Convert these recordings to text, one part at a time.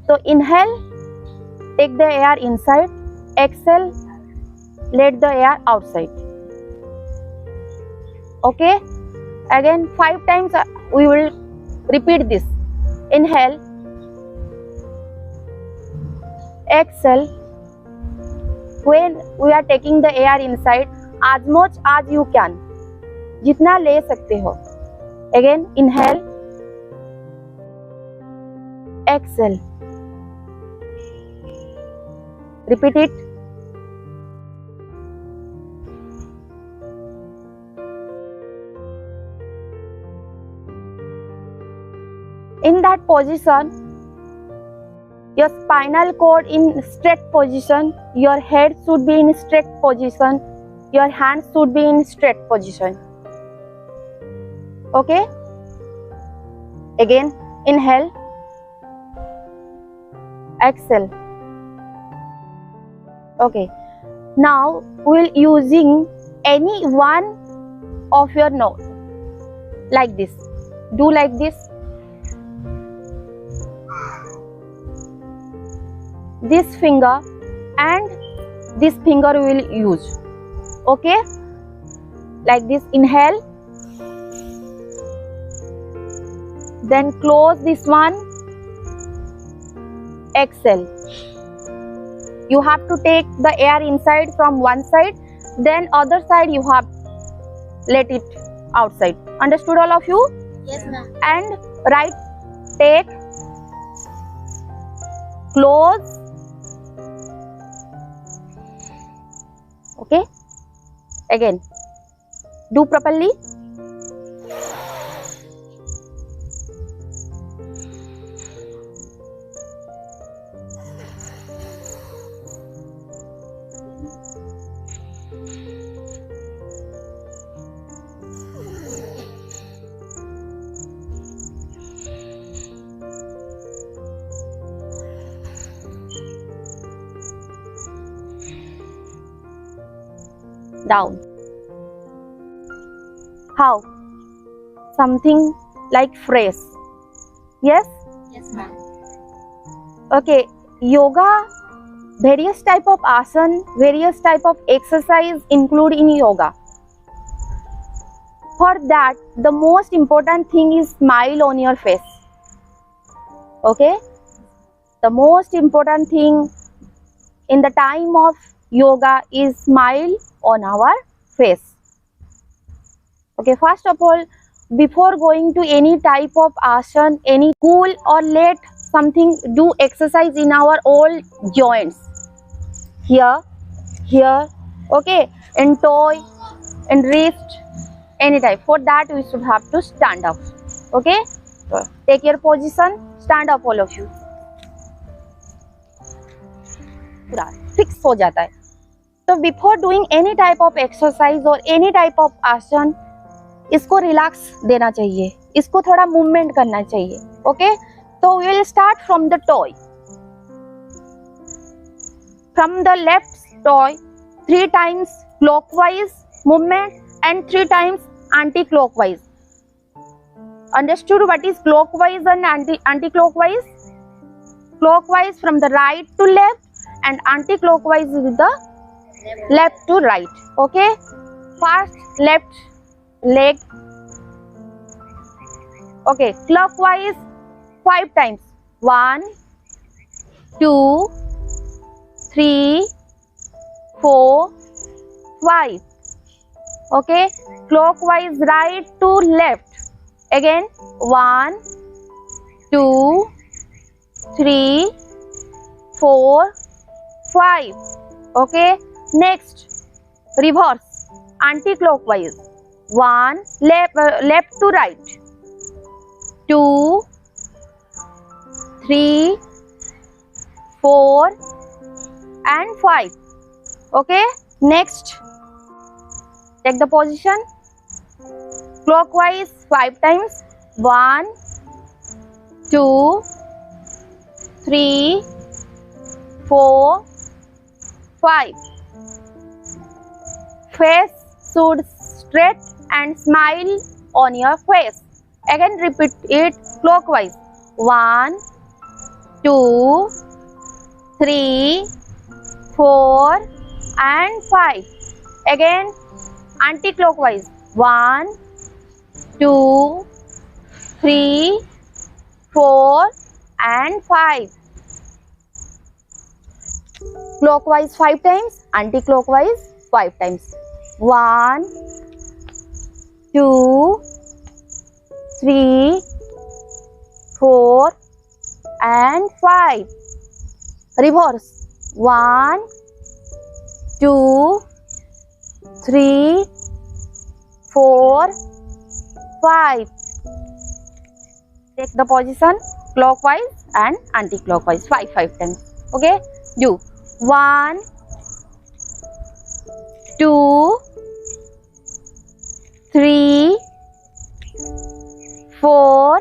So inhale, take the air inside. Exhale, let the air outside. Okay, again 5 times we will repeat this. Inhale, exhale. When we are taking the air inside, as much as you can, जितना ले सकते हो. Again inhale, exhale. Repeat it. In that position, your spinal cord in straight position, your head should be in straight position, your hands should be in straight position. Okay? Again, inhale, exhale. Okay. Now we will using any one of your nose like this. Do like this. This finger and this finger we will use. Okay, like this. Inhale, then close this one. Exhale. You have to take the air inside from one side, then other side you have let it outside. Understood all of you? Yes, ma'am. And right, take, close. Okay, again do properly. Down. How? Something like fresh. Yes? Yes, ma'am. Okay. Yoga, various type of asana, various type of exercise include in yoga. For that, the most important thing is smile on your face. Okay? The most important thing in the time of yoga is smile on our face. Okay, first of all, before going to any type of asana, any cool or let something do exercise in our all joints. Here, okay, and toe, and wrist, any type. For that, we should have to stand up. Okay, so take your position, stand up, all of you. पूरा fix हो जाता है. तो before doing any type of exercise और any type of आसन, इसको relax देना चाहिए, इसको थोड़ा मूवमेंट करना चाहिए. ओके, तो we will start from the toy. From the left toy 3 times clockwise movement and 3 times anti-clockwise. Understood what is clockwise and anti-clockwise? Clockwise from the right to left and anti-clockwise with the left to right. Okay, first left leg. Okay, clockwise 5 times. 1 2 3 4 5. Okay, clockwise right to left. Again 1 2 3 4 5. Okay, next reverse, anti-clockwise. 1 left to right. 2 3 4 and 5. Okay, next take the position clockwise 5 times. 1 2 3 4 5. Face should straight and smile on your face. Again repeat it clockwise. 1 2, 3, 4 and 5. Again anti-clockwise. 1, 2, 3, 4 and 5. Clockwise 5 times, anti-clockwise 5 times. 1, 2, 3, 4 and 5. Reverse. 1, 2, 3, 4, 5. Take the position clockwise and anti-clockwise 5 times. Okay, do 1, 2, 3, 4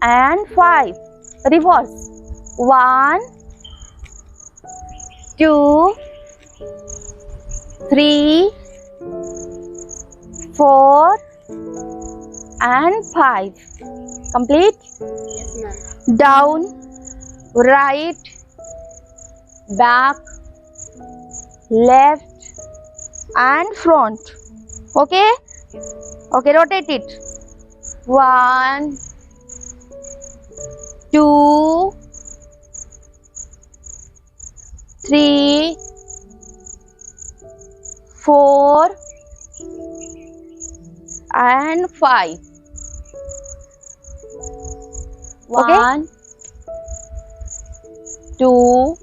and 5. Reverse. 1, 2, 3, 4 and 5. Complete? Yes, ma'am. Down, right, back, left and front. Okay? Okay, rotate it. 1, 2, 3, 4 and 5. Okay. 1, 2,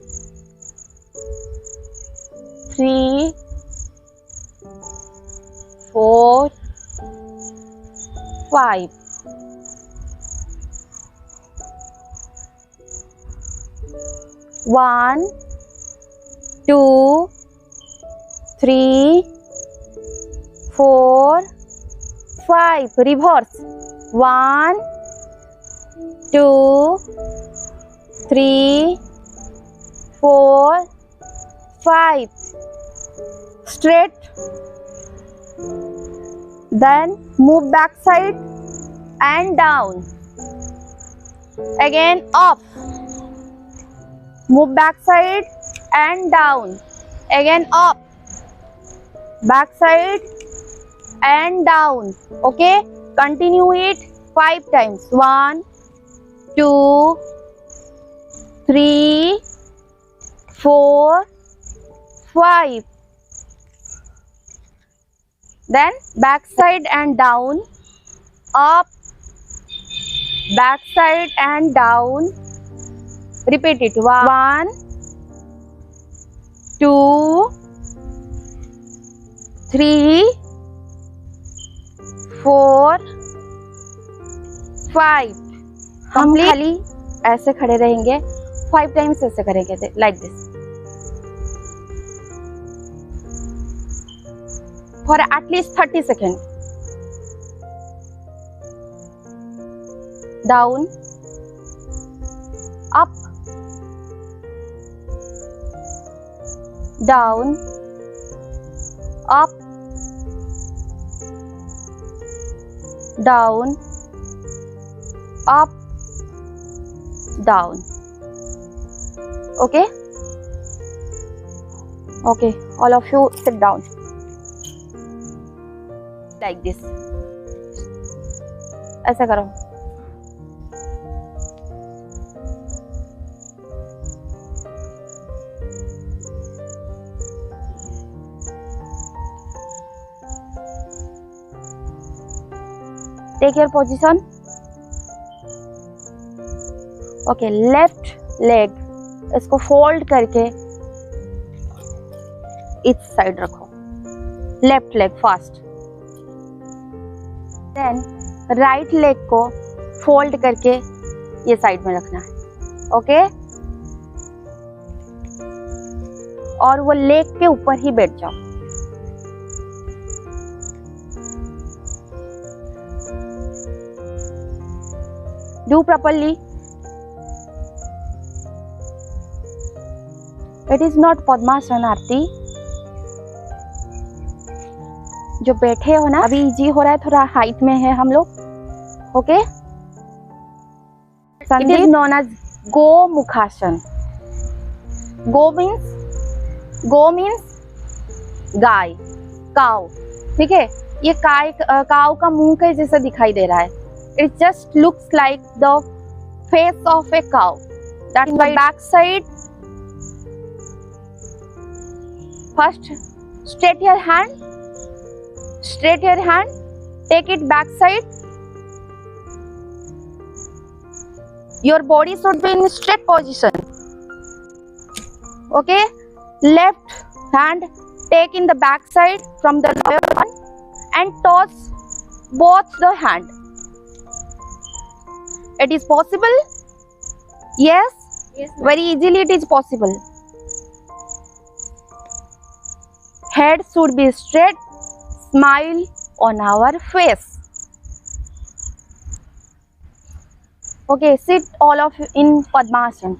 3, 4, 5. One, 2, 3, 4, 5. Reverse. 1, 2, 3, 4, 5. Straight. Then move back side and down. Again up. Move back side and down. Again up. Back side and down. Okay. Continue it 5 times. 1, 2, 3, 4, 5. Then back side and down, up, back side and down. Repeat it. 1, 2, 3, 4, 5. हम खाली ऐसे खड़े रहेंगे 5 times ऐसे करेंगे like this for at least 30 seconds. Down, up, down, up, down, up, down. Okay? Okay, all of you sit down. Like this. ऐसा करो. Take your position. Okay, left leg इसको fold करके इस साइड रखो. Left leg first. Then right leg को fold करके ये side में रखना है. ओके? और वो लेग के ऊपर ही बैठ जाओ. Do properly. It is not padmasana Aarti. जो बैठे हो ना अभी इजी हो रहा है, थोड़ा हाइट में है हम लोग. Okay? It is known as Go Mukhasan. Go means गाय, काउ. ठीक है, ये काउ का मुंह के जैसा दिखाई दे रहा है. It just looks like the face of a cow. That's why back side. First, straight your hand. Take it back side. Your body should be in straight position. Okay. Left hand take in the back side from the lower one and toss both the hand. It is possible? Yes. Yes, ma'am. Very easily it is possible. Head should be straight. Smile on our face. Okay, sit all of you in Padmasana.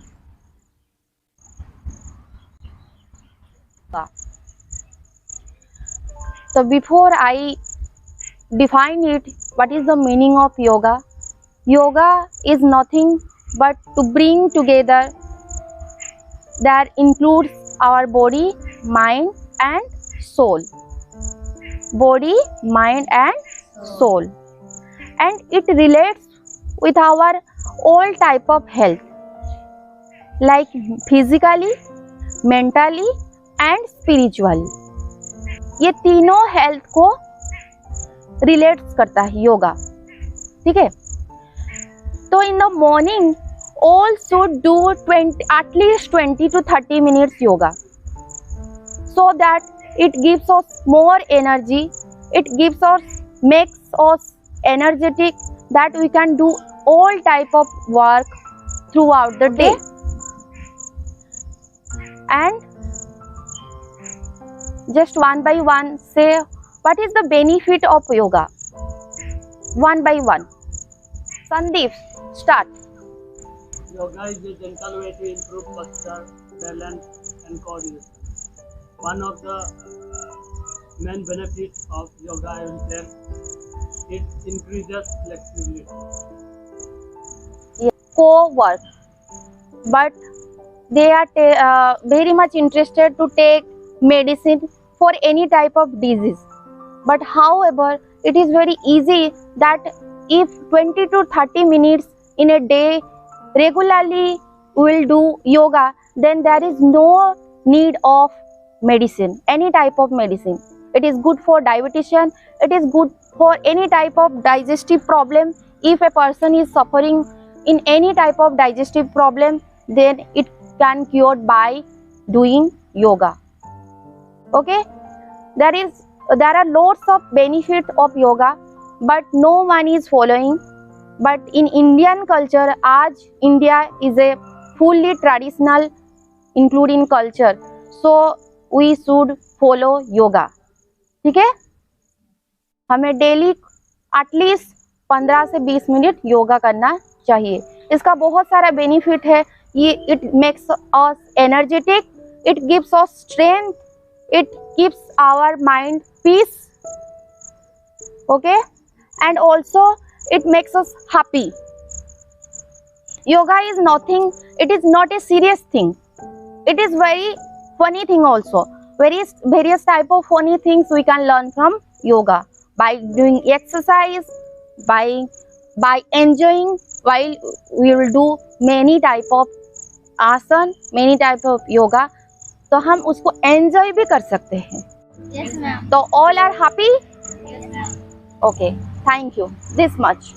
So before I define it, what is the meaning of yoga? Yoga is nothing but to bring together that includes our body, mind and soul. Body, mind and soul. And it relates with our all type of health like physically, mentally and spiritually. ये तीनों health को relate करता है योगा. ठीक है, तो in the morning all should do at least 20 to 30 minutes yoga so that it gives us more energy, it makes us energetic, that we can do all type of work throughout the day. And just one by one say what is the benefit of yoga. One by one. Sandeep, start. Yoga is a gentle way to improve posture, balance and coordination. One of the main benefits of yoga I will say, it increases flexibility. Co-work, but they are very much interested to take medicine for any type of disease. But however, it is very easy that if 20 to 30 minutes in a day regularly will do yoga, then there is no need of medicine, any type of medicine. It is good for dietitian, it is good for any type of digestive problem. If a person is suffering in any type of digestive problem, then it can cured by doing yoga. Okay, there are lots of benefits of yoga, but no one is following. But in Indian culture, आज India is a fully traditional including culture, so we should follow yoga. ठीक है, हमें daily at least 15 से 20 minute yoga करना चाहिए. इसका बहुत सारा बेनिफिट है. ये it makes us energetic, it gives us strength, it keeps our mind peace. Okay, and also it makes us happy. Yoga is nothing, it is not a serious thing, it is very funny thing also. Various type of funny things we can learn from yoga by doing exercise, by enjoying while we will do many type of asan, many type of yoga. तो हम उसको enjoy भी कर सकते हैं. Yes, ma'am. तो all are happy. Yes, ma'am. Okay, thank you this much.